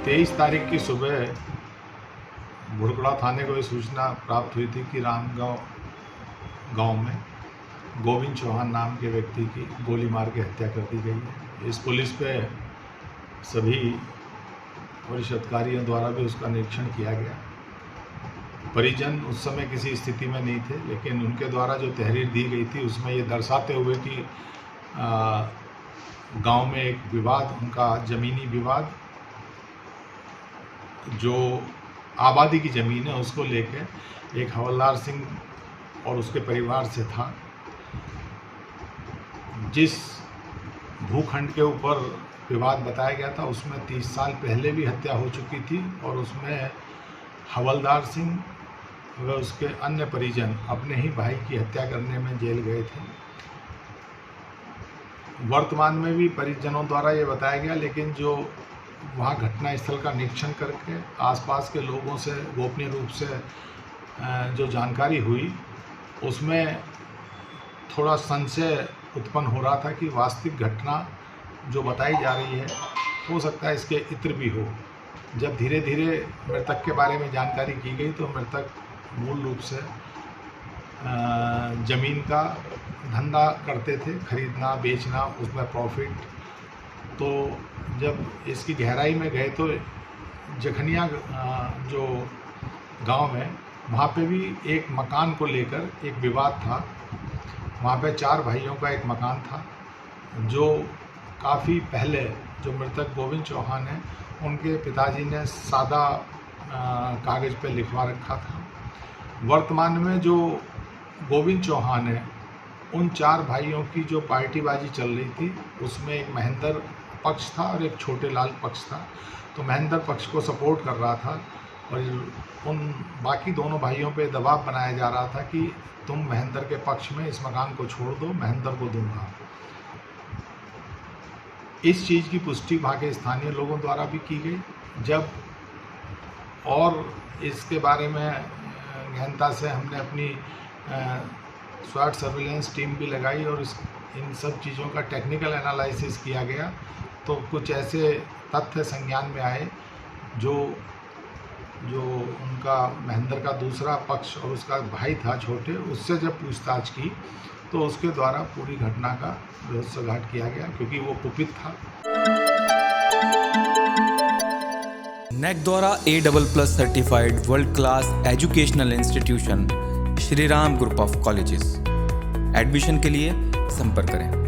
23 तारीख की सुबह भुड़कड़ा थाने को ये सूचना प्राप्त हुई थी कि रामगांव गांव में गोविंद चौहान नाम के व्यक्ति की गोली मार के हत्या कर दी गई है। इस पुलिस पे सभी वरिष्ठ अधिकारियों द्वारा भी उसका निरीक्षण किया गया। परिजन उस समय किसी स्थिति में नहीं थे, लेकिन उनके द्वारा जो तहरीर दी गई थी उसमें ये दर्शाते हुए कि गांव में एक विवाद, उनका ज़मीनी विवाद, जो आबादी की ज़मीन है उसको लेकर एक हवलदार सिंह और उसके परिवार से था। जिस भूखंड के ऊपर विवाद बताया गया था उसमें 30 साल पहले भी हत्या हो चुकी थी और उसमें हवलदार सिंह व उसके अन्य परिजन अपने ही भाई की हत्या करने में जेल गए थे। वर्तमान में भी परिजनों द्वारा ये बताया गया, लेकिन जो वहाँ घटना स्थल का निरीक्षण करके आसपास के लोगों से गोपनीय रूप से जो जानकारी हुई उसमें थोड़ा संशय उत्पन्न हो रहा था कि वास्तविक घटना जो बताई जा रही है हो सकता है इसके इत्र भी हो। जब धीरे धीरे मृतक के बारे में जानकारी की गई तो मृतक मूल रूप से ज़मीन का धंधा करते थे, खरीदना बेचना, उसमें प्रॉफिट। तो जब इसकी गहराई में गए तो जखनिया जो गांव में वहाँ पे भी एक मकान को लेकर एक विवाद था। वहाँ पे 4 भाइयों का एक मकान था जो काफ़ी पहले जो मृतक गोविंद चौहान है उनके पिताजी ने सादा कागज़ पे लिखवा रखा था। वर्तमान में जो गोविंद चौहान है उन 4 भाइयों की जो पार्टीबाजी चल रही थी उसमें एक महेंद्र पक्ष था और एक छोटे लाल पक्ष था। तो महेंद्र पक्ष को सपोर्ट कर रहा था और उन बाकी दोनों भाइयों पे दबाव बनाया जा रहा था कि तुम महेंद्र के पक्ष में इस मकान को छोड़ दो, महेंद्र को दूंगा। इस चीज़ की पुष्टि वहाँ के स्थानीय लोगों द्वारा भी की गई। जब और इसके बारे में गहनता से हमने अपनी स्वाट सर्विलेंस टीम भी लगाई और इन सब चीज़ों का टेक्निकल एनालिसिस किया गया तो कुछ ऐसे तथ्य संज्ञान में आए जो उनका महेंद्र का दूसरा पक्ष और उसका भाई था छोटे, उससे जब पूछताछ की तो उसके द्वारा पूरी घटना का रहस्यघात किया गया क्योंकि वो कुपित था। नेक द्वारा A++ certified world class educational institution Shri Ram group of colleges. Admission के लिए संपर्क करें।